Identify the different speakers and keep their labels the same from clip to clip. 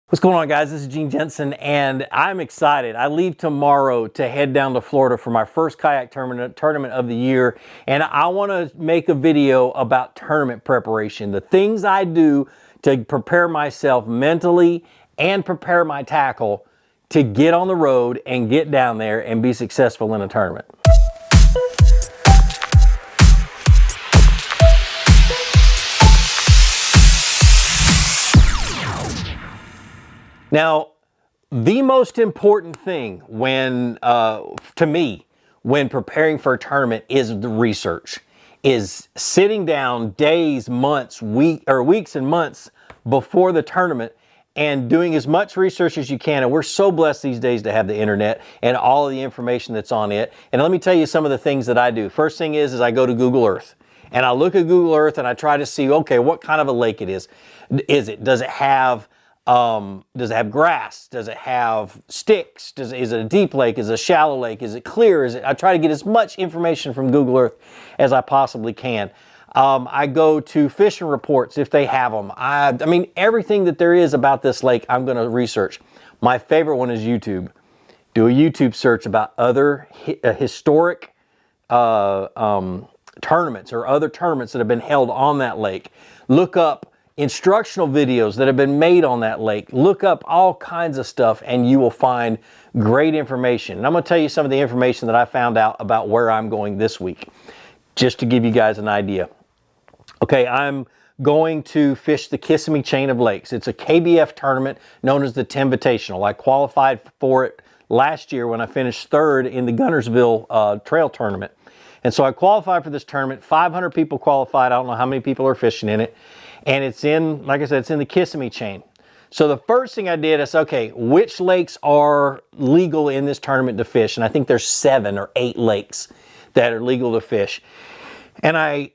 Speaker 1: What's going on, guys? This is Gene Jensen, and I'm excited. I leave tomorrow to head down to Florida for my first kayak tournament of the year, and I want to make a video about tournament preparation, the things I do to prepare myself mentally and prepare my tackle to get on the road and get down there and be successful in a tournament. Now, the most important thing to me, when preparing for a tournament is the research, is sitting down days, months, weeks and months before the tournament and doing as much research as you can. And we're so blessed these days to have the internet and all of the information that's on it. And let me tell you some of the things that I do. First thing is I go to Google Earth. And I look at Google Earth and I try to see, okay, what kind of a lake it is. Does it have grass? Does it have sticks? Is it a deep lake? Is it a shallow lake? Is it clear? I try to get as much information from Google Earth as I possibly can. I go to fishing reports if they have them. I mean, everything that there is about this lake, I'm going to research. My favorite one is YouTube. Do a YouTube search about other historic tournaments or other tournaments that have been held on that lake. Look up instructional videos that have been made on that lake. Look up all kinds of stuff and you will find great information. And I'm going to tell you some of the information that I found out about where I'm going this week, just to give you guys an idea. Okay, I'm going to fish the Kissimmee chain of lakes. It's a KBF tournament known as the Tinvitational. I qualified for it last year when I finished third in the Guntersville trail tournament. And so I qualified for this tournament. 500 people qualified. I don't know how many people are fishing in it. And it's in, like I said, it's in the Kissimmee chain. So the first thing I did is, okay, which lakes are legal in this tournament to fish? And I think there's 7 or 8 lakes that are legal to fish. And I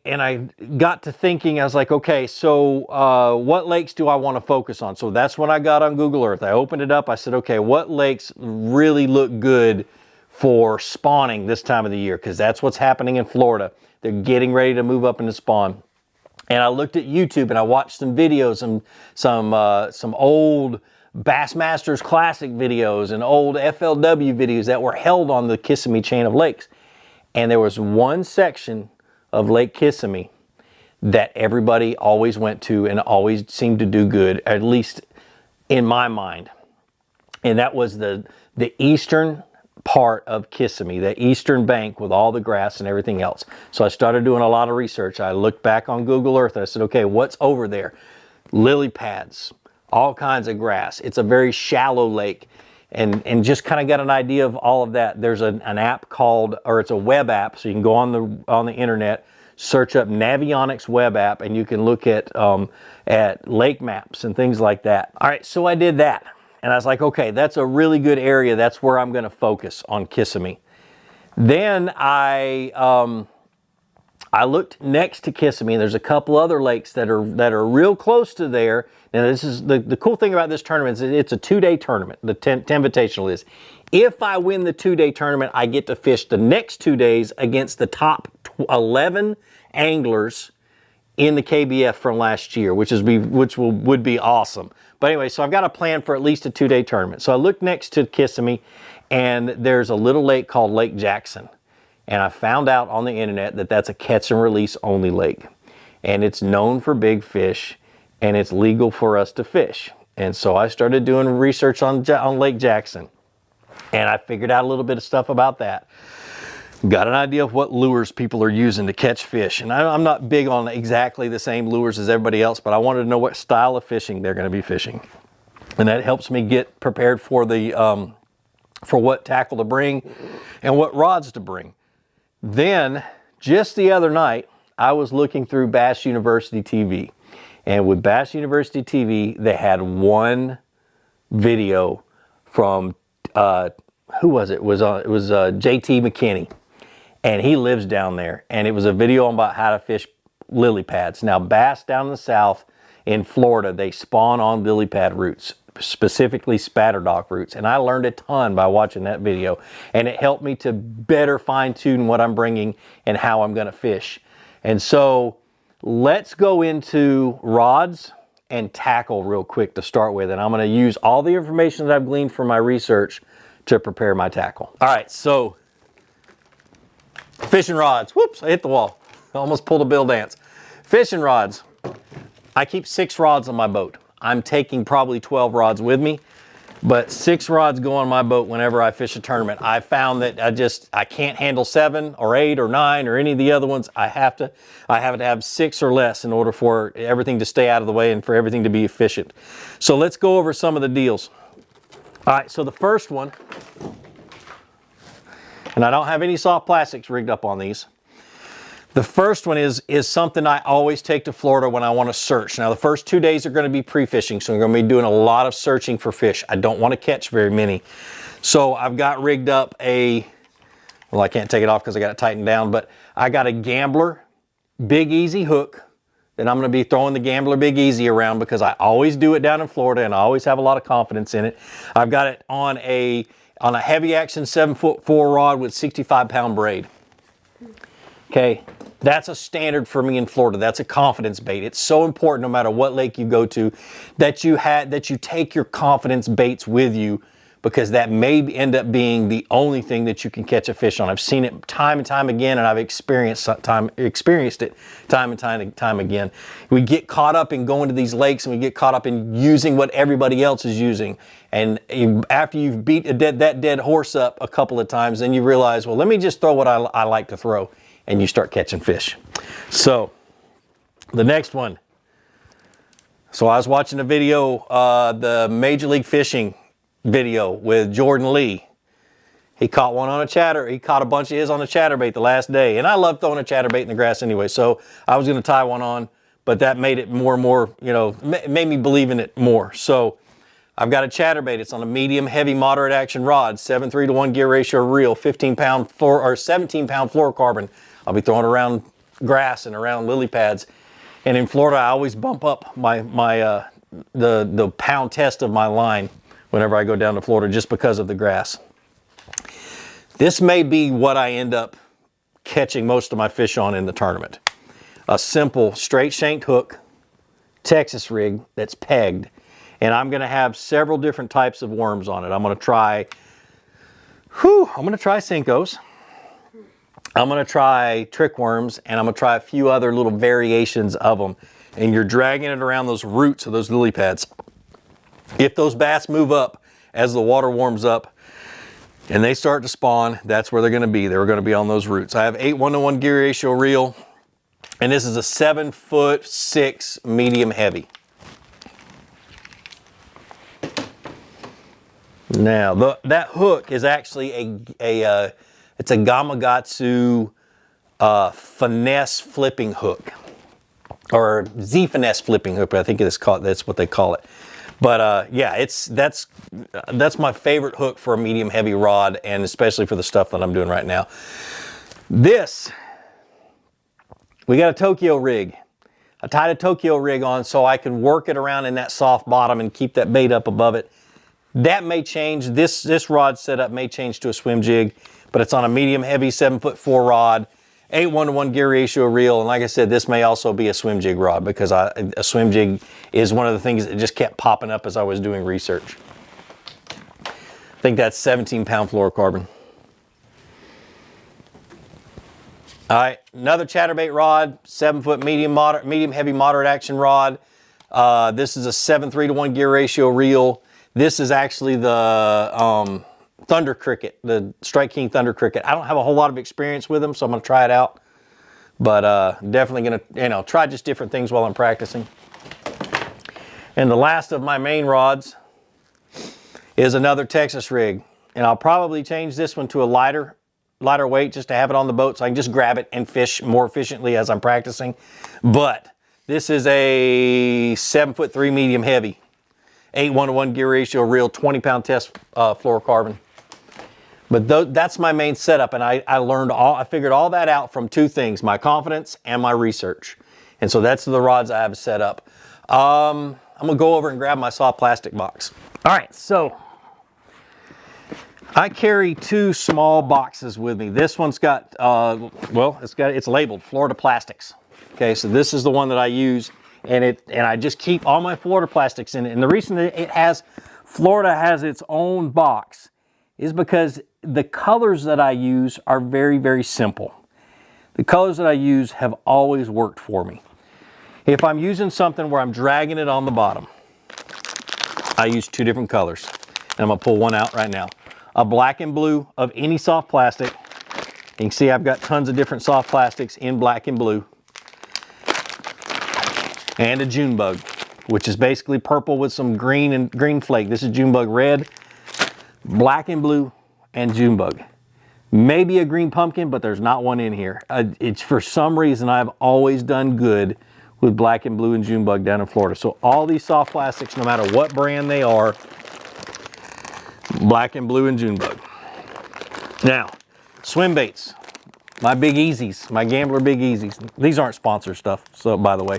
Speaker 1: got to thinking, I was like, okay, so what lakes do I want to focus on? So that's what I got on Google Earth. I opened it up. I said, okay, what lakes really look good for spawning this time of the year? Because that's what's happening in Florida. They're getting ready to move up into spawn. And I looked at YouTube and I watched some videos and some old Bassmasters Classic videos and old FLW videos that were held on the Kissimmee chain of lakes. And there was one section of Lake Kissimmee that everybody always went to and always seemed to do good, at least in my mind. And that was the eastern part of Kissimmee, the eastern bank with all the grass and everything else. So I started doing a lot of research. I looked back on Google Earth and I said, okay, what's over there? Lily pads, all kinds of grass. It's a very shallow lake, and just kind of got an idea of all of that. There's an app called, or it's a web app, so you can go on the internet, search up Navionics web app, and you can look at lake maps and things like that. All right, so I did that. And I was like, okay, that's a really good area. That's where I'm going to focus on Kissimmee. Then I looked next to Kissimmee. There's a couple other lakes that are real close to there. Now, this is the cool thing about this tournament is it's a 2-day tournament. The Tinvitational is. If I win the 2-day tournament, I get to fish the next 2 days against the top 11 anglers in the KBF from last year, which would be awesome. But anyway, so I've got a plan for at least a 2-day tournament. So I looked next to Kissimmee, and there's a little lake called Lake Jackson. And I found out on the internet that that's a catch and release only lake. And it's known for big fish, and it's legal for us to fish. And so I started doing research on Lake Jackson. And I figured out a little bit of stuff about that. Got an idea of what lures people are using to catch fish. And I'm not big on exactly the same lures as everybody else, but I wanted to know what style of fishing they're going to be fishing. And that helps me get prepared for for what tackle to bring and what rods to bring. Then, just the other night, I was looking through Bass University TV. And with Bass University TV, they had one video from, who was it? It was JT McKinney. And he lives down there. And it was a video about how to fish lily pads. Now, bass down in the south in Florida, they spawn on lily pad roots, specifically spatterdock roots. And I learned a ton by watching that video. And it helped me to better fine-tune what I'm bringing and how I'm going to fish. And so let's go into rods and tackle real quick to start with. And I'm going to use all the information that I've gleaned from my research to prepare my tackle. All right, so fishing rods. Whoops, I hit the wall. I almost pulled a Bill Dance. Fishing rods. I keep 6 rods on my boat. I'm taking probably 12 rods with me, but 6 rods go on my boat whenever I fish a tournament. I found that I can't handle 7 or 8 or 9 or any of the other ones. I have to have 6 or less in order for everything to stay out of the way and for everything to be efficient. So let's go over some of the deals. All right, so the first one, and I don't have any soft plastics rigged up on these. The first one is something I always take to Florida when I want to search. Now the first 2 days are going to be pre-fishing, so I'm going to be doing a lot of searching for fish. I don't want to catch very many. So I've got rigged up well, I can't take it off because I got it tightened down, but I got a Gambler Big Easy hook that I'm going to be throwing the Gambler Big Easy around because I always do it down in Florida and I always have a lot of confidence in it. I've got it on a heavy action 7'4" rod with 65-pound braid. Okay, that's a standard for me in Florida. That's a confidence bait. It's so important no matter what lake you go to that you take your confidence baits with you, because that may end up being the only thing that you can catch a fish on. I've seen it time and time again, and I've experienced it time and time again. We get caught up in going to these lakes, and we get caught up in using what everybody else is using. And after you've beat that dead horse up a couple of times, then you realize, well, let me just throw what I like to throw, and you start catching fish. So the next one. So I was watching a video, the Major League Fishing video with Jordan Lee. He caught one on he caught a bunch of his on a chatterbait the last day. And I love throwing a chatterbait in the grass anyway, so I was going to tie one on, but that made it more and more, made me believe in it more. So I've got a chatterbait. It's on a medium, heavy, moderate action rod, 7:3-to-1 gear ratio reel, 17-pound or 17-pound fluorocarbon. I'll be throwing around grass and around lily pads. And in Florida, I always bump up the pound test of my line whenever I go down to Florida, just because of the grass. This may be what I end up catching most of my fish on in the tournament. A simple straight shanked hook, Texas rig that's pegged. And I'm gonna have several different types of worms on it. I'm gonna try Cincos. I'm gonna try trick worms, and I'm gonna try a few other little variations of them. And you're dragging it around those roots of those lily pads. If those bass move up as the water warms up and they start to spawn, that's where they're going to be. They're going to be on those roots. I have 8 1-to-1 gear ratio reel, and this is a 7'6" medium heavy. Now that hook is actually it's a Gamakatsu finesse flipping hook, or Z finesse flipping hook. I think that's what they call it. But yeah, that's my favorite hook for a medium heavy rod, and especially for the stuff that I'm doing right now. We got a Tokyo rig. I tied a Tokyo rig on so I can work it around in that soft bottom and keep that bait up above it. That may change. This rod setup may change to a swim jig, but it's on a medium heavy 7'4" rod, 8 1-to-1 gear ratio reel, and like I said, this may also be a swim jig rod, because a swim jig is one of the things that just kept popping up as I was doing research. I think that's 17-pound fluorocarbon. All right, another chatterbait rod, 7-foot medium heavy moderate action rod. This is a 7'3" gear ratio reel. This is actually the Thunder Cricket, the Strike King Thunder Cricket. I don't have a whole lot of experience with them, so I'm going to try it out. But definitely going to, try just different things while I'm practicing. And the last of my main rods is another Texas rig. And I'll probably change this one to a lighter weight just to have it on the boat so I can just grab it and fish more efficiently as I'm practicing. But this is a 7'3" medium heavy, 8 1-to-1 gear ratio reel, 20-pound test fluorocarbon. But that's my main setup, and I figured all that out from 2 things: my confidence and my research. And so that's the rods I have set up. I'm gonna go over and grab my soft plastic box. All right, so I carry 2 small boxes with me. This one's got, it's labeled Florida Plastics. Okay, so this is the one that I use, and I just keep all my Florida plastics in it. And the reason that Florida has its own box is because the colors that I use are very, very simple. The colors that I use have always worked for me. If I'm using something where I'm dragging it on the bottom, I use 2 different colors. And I'm gonna pull one out right now. A black and blue of any soft plastic. You can see I've got tons of different soft plastics in black and blue. And a June bug, which is basically purple with some green flake. This is June bug red, black and blue, and June bug. Maybe a green pumpkin, but there's not one in here. It's for some reason I've always done good with black and blue and June bug down in Florida. So all these soft plastics, no matter what brand they are, black and blue and June bug. Now, swim baits, my Big Easies, my Gambler Big Easies. These aren't sponsor stuff, so by the way,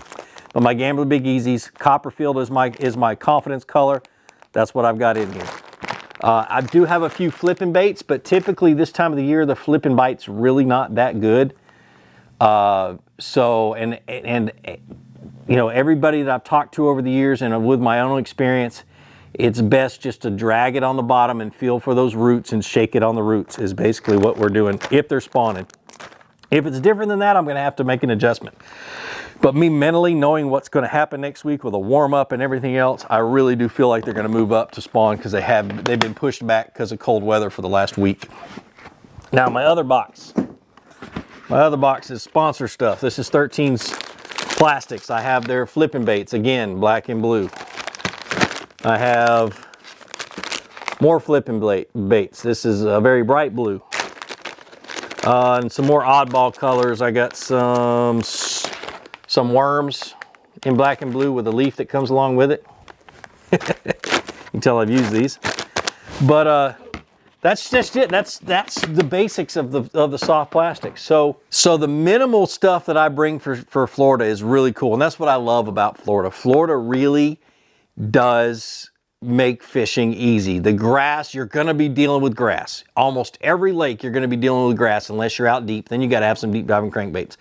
Speaker 1: but my Gambler Big Easies, Copperfield is my confidence color. That's what I've got in here. I do have a few flipping baits, but typically this time of the year, the flipping bait's really not that good. And you know, everybody that I've talked to over the years and with my own experience, it's best just to drag it on the bottom and feel for those roots and shake it on the roots is basically what we're doing if they're spawning. If it's different than that, I'm going to have to make an adjustment. But me mentally knowing what's going to happen next week with a warm up and everything else, I really do feel like they're going to move up to spawn because they've been pushed back because of cold weather for the last week. Now my other box is sponsor stuff. This is 13's plastics. I have their flipping baits, again, black and blue. I have more flipping baits. This is a very bright blue. And some more oddball colors. I got some worms in black and blue with a leaf that comes along with it. You can tell I've used these. But that's just it. That's the basics of the soft plastics. So the minimal stuff that I bring for Florida is really cool. And that's what I love about Florida. Florida really does make fishing easy. The grass, you're going to be dealing with grass. Almost every lake you're going to be dealing with grass unless you're out deep. Then you got to have some deep diving crankbaits.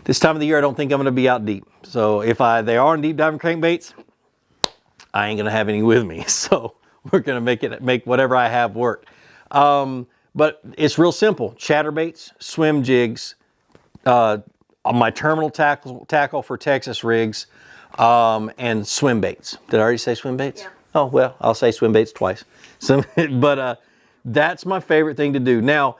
Speaker 1: This time of the year I don't think I'm going to be out deep. So if they are on deep diving crankbaits, I ain't going to have any with me. So we're going to make whatever I have work. But it's real simple. Chatterbaits, swim jigs, my terminal tackle for Texas rigs, and swim baits. Did I already say swim baits? Yeah. Oh, well, I'll say swim baits twice. But that's my favorite thing to do. Now,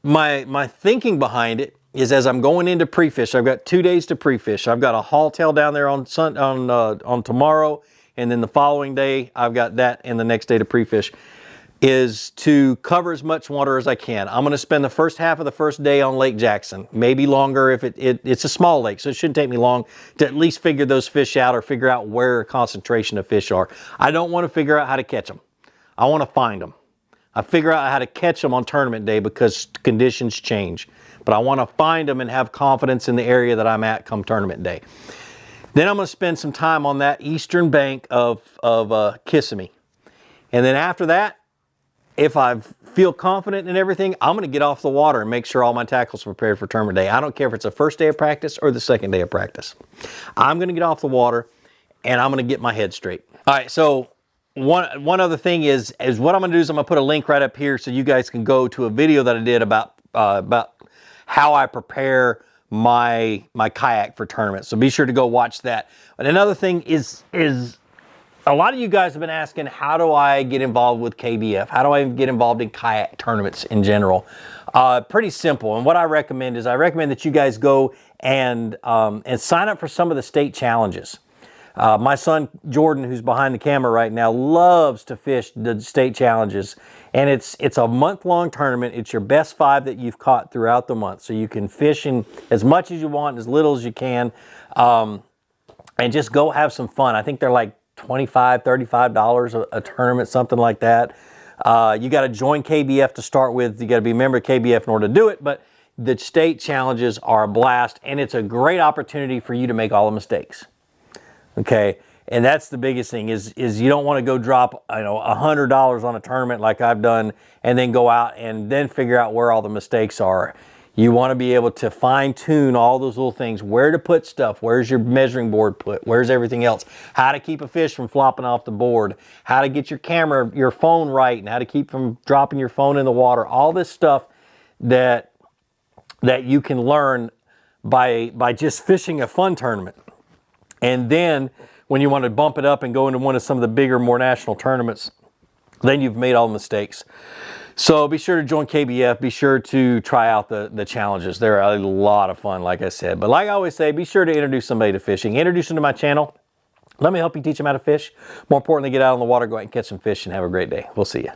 Speaker 1: my thinking behind it is as I'm going into pre-fish, I've got 2 days to pre-fish. I've got a haul tail down there on tomorrow, and then the following day, I've got that, and the next day to pre-fish, is to cover as much water as I can. I'm going to spend the first half of the first day on Lake Jackson, maybe longer if it's a small lake, so it shouldn't take me long to at least figure those fish out or figure out where a concentration of fish are. I don't want to figure out how to catch them. I want to find them. I figure out how to catch them on tournament day because conditions change. But I want to find them and have confidence in the area that I'm at come tournament day. Then I'm going to spend some time on that eastern bank of Kissimmee. And then after that, if I feel confident in everything, I'm going to get off the water and make sure all my tackle's prepared for tournament day. I don't care if it's the first day of practice or the second day of practice. I'm going to get off the water and I'm going to get my head straight. All right, so one other thing is what I'm going to do is I'm going to put a link right up here so you guys can go to a video that I did about how I prepare my kayak for tournaments. So be sure to go watch that. And another thing is a lot of you guys have been asking, how do I get involved with KBF? How do I get involved in kayak tournaments in general? Pretty simple. And what I recommend is that you guys go and sign up for some of the state challenges. My son Jordan, who's behind the camera right now, loves to fish the state challenges. And it's a month-long tournament. It's your best 5 that you've caught throughout the month. So you can fish in as much as you want, as little as you can, and just go have some fun. I think they're like $25, $35 a tournament, something like that. You got to join KBF to start with. You got to be a member of KBF in order to do it. But the state challenges are a blast, and it's a great opportunity for you to make all the mistakes. Okay, and that's the biggest thing is you don't want to go drop $100 on a tournament like I've done and then go out and then figure out where all the mistakes are. You want to be able to fine tune all those little things, where to put stuff, where's your measuring board put, where's everything else, how to keep a fish from flopping off the board, how to get your camera, your phone right, and how to keep from dropping your phone in the water. All this stuff that you can learn by just fishing a fun tournament. And then when you want to bump it up and go into one of some of the bigger, more national tournaments, then you've made all the mistakes. So be sure to join KBF. Be sure to try out the challenges. They're a lot of fun, like I said. But like I always say, be sure to introduce somebody to fishing. Introduce them to my channel. Let me help you teach them how to fish. More importantly, get out on the water, go out and catch some fish, and have a great day. We'll see you.